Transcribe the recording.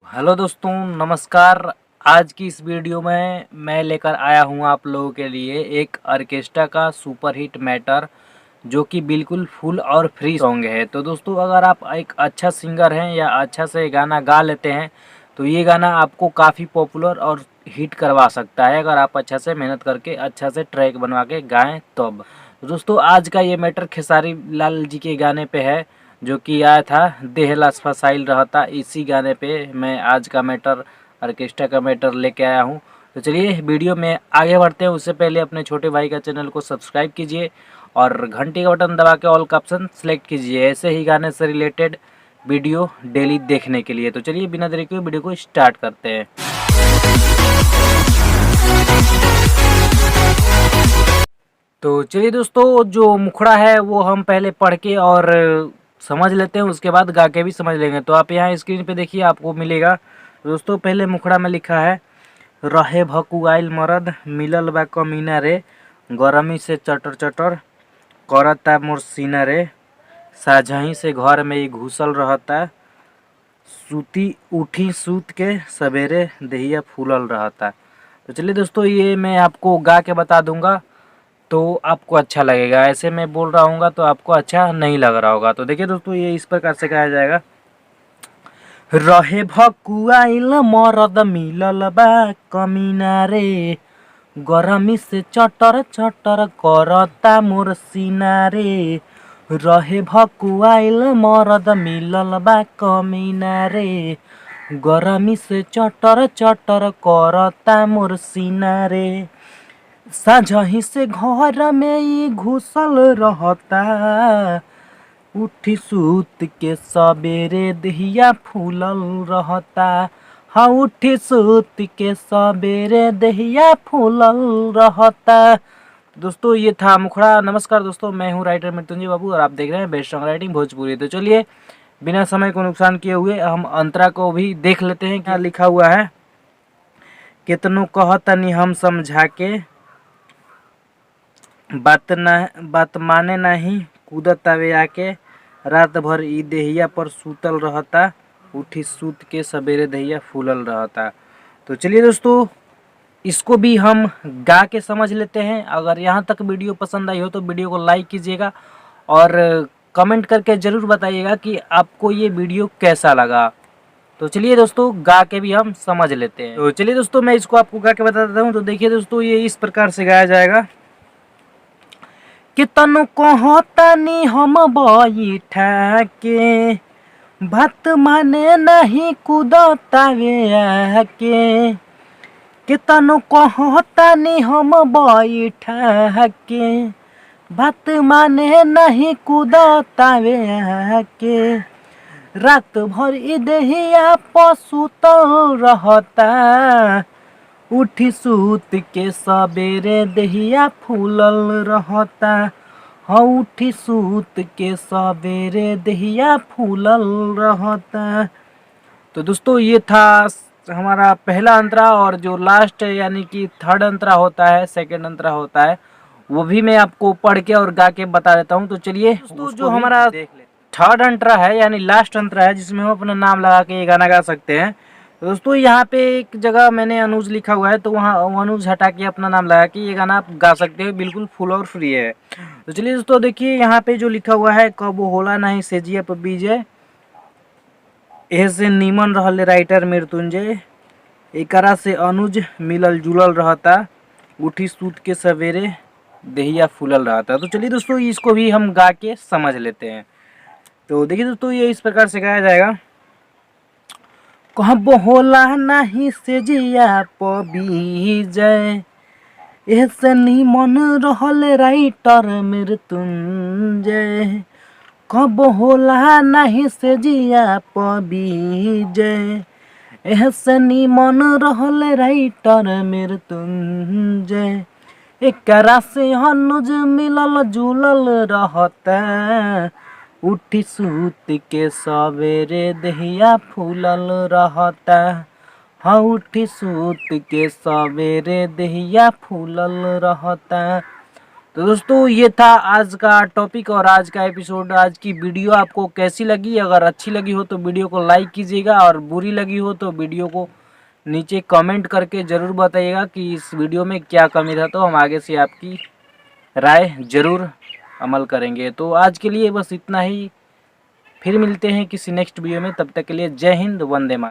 Hello दोस्तों, नमस्कार। आज की इस वीडियो में मैं लेकर आया हूँ आप लोगों के लिए एक ऑर्केस्ट्रा का सुपर हिट मैटर, जो कि बिल्कुल फुल और फ्री सॉन्ग है। तो दोस्तों, अगर आप एक अच्छा सिंगर हैं या अच्छा से गाना गा लेते हैं तो ये गाना आपको काफ़ी पॉपुलर और हिट करवा सकता है, अगर आप अच्छा से मेहनत करके अच्छा से ट्रैक बनवा के गाएँ तब। तो दोस्तों, आज का ये मैटर खेसारी लाल जी के गाने पे है, जो कि आया था देहलास फसाइल रहता। इसी गाने पे मैं आज का मैटर, ऑर्केस्ट्रा का मैटर लेके आया हूँ। तो चलिए वीडियो में आगे बढ़ते हैं। उससे पहले अपने छोटे भाई का चैनल को सब्सक्राइब कीजिए और घंटी का बटन दबा के ऑल का ऑप्शन सेलेक्ट कीजिए, ऐसे ही गाने से रिलेटेड वीडियो डेली देखने के लिए। तो चलिए बिना देरी के वीडियो को स्टार्ट करते हैं। तो चलिए दोस्तों, जो मुखड़ा है वो हम पहले पढ़ के और समझ लेते हैं, उसके बाद गा के भी समझ लेंगे। तो आप यहाँ स्क्रीन पे देखिए, आपको मिलेगा। दोस्तों, पहले मुखड़ा में लिखा है, रहे भकुआइल मरद मिलल बा कमीना रे, गरमी से चटर चटर करता मोर सीना रे, साझही से घर में ही घुसल रहता, सूती उठी सूत के सवेरे दहिया फूलल रहता। तो चलिए दोस्तों, ये मैं आपको गा के बता दूंगा तो आपको अच्छा लगेगा। ऐसे मैं बोल रहा हूँ तो आपको अच्छा नहीं लग रहा होगा। तो देखिए दोस्तों, ये इस प्रकार से गाया जाएगा। रहे भकुआइल मरद मिलल बा कमीना रे, गरमी से चटर चटर करता मोर सीना रे, रहे भकुआइल मरद मिलल बा कमीना रे, गरमी से चटर चटर करता मोर सीना रे, साझही से घर में ही घुसल रहता, उठी सूत के सबेरे दहिया फूलल रहता। हाँ, उठी सूत के सबेरे दहिया फूलल रहता। दोस्तों, ये था मुखड़ा। नमस्कार दोस्तों, मैं हूँ राइटर मृत्युंजय बाबू और आप देख रहे हैं बेस्ट सॉन्ग राइटिंग भोजपुरी। तो चलिए बिना समय को नुकसान किए हुए हम अंतरा को भी देख लेते हैं, क्या लिखा हुआ है। कितनों कहतनी हम समझा के, बात माने नहीं, कूदत आवे आके, रात भर ई देहिया पर सूतल रहता, उठी सूत के सवेरे दहिया फूलल रहता। तो चलिए दोस्तों, इसको भी हम गा के समझ लेते हैं। अगर यहाँ तक वीडियो पसंद आई हो तो वीडियो को लाइक कीजिएगा और कमेंट करके ज़रूर बताइएगा कि आपको ये वीडियो कैसा लगा। तो चलिए दोस्तों, गा के भी हम समझ लेते हैं। तो चलिए दोस्तों, मैं इसको आपको गा के बता देता हूँ। तो देखिए दोस्तों, ये इस प्रकार से गाया जाएगा। कितनु कहतनी हम बैठा के, बात माने नहीं कूदतावे आके, कितनु कहतनी हम बैठा के, बात माने नहीं कूदतावे आके, रात भर ई देहिया पसुतल रहता, उठी सूत के सबेरे दहिया फूलल रहता। हाँ, उठी सूत के सबेरे दहिया फूलल रहता। तो दोस्तों, ये था हमारा पहला अंतरा, और जो लास्ट यानी कि थर्ड अंतरा होता है, सेकंड अंतरा होता है, वो भी मैं आपको पढ़ के और गा के बता देता हूँ। तो चलिए दोस्तों, जो हमारा थर्ड अंतरा है यानी लास्ट अंतरा है, जिसमें हम अपना नाम लगा के ये गाना गा सकते हैं। तो दोस्तों, यहाँ पे एक जगह मैंने अनुज लिखा हुआ है, तो वहाँ अनुज हटा के अपना नाम लगा के ये गाना आप गा सकते हो, बिल्कुल फुल और फ्री है। तो चलिए दोस्तों, देखिए यहाँ पे जो लिखा हुआ है, कब होला नहीं सेजिया पर बीजे, ऐसे नीमन रहले राइटर मृत्युंजय, एकरा से अनुज मिलल जुलल रहता, उठी सूत के सवेरे दहिया फूलल रहता। तो चलिए दोस्तों, इसको भी हम गा के समझ लेते हैं। तो देखिए दोस्तों, ये इस प्रकार से गाया जाएगा। कब होला नहीं से जिया पबीजय, ऐसे निमन रहल राइटर मृत्युंजय, कब होला नहीं से जिया पबीजय, ऐसे निमन रहल राइटर मृत्युंजय, एकरा से अनुज मिलल जुलल रहता, उठी सूत के सवेरे दहिया फूलल रहता। हाँ, उठी सूत के सवेरे दहिया फूलल रहता। तो दोस्तों ये था आज का टॉपिक और आज का एपिसोड। आज की वीडियो आपको कैसी लगी? अगर अच्छी लगी हो तो वीडियो को लाइक कीजिएगा और बुरी लगी हो तो वीडियो को नीचे कमेंट करके ज़रूर बताइएगा कि इस वीडियो में क्या कमी था, तो हम आगे से आपकी राय ज़रूर अमल करेंगे। तो आज के लिए बस इतना ही, फिर मिलते हैं किसी नेक्स्ट वीडियो में। तब तक के लिए जय हिंद, वंदे मातरम।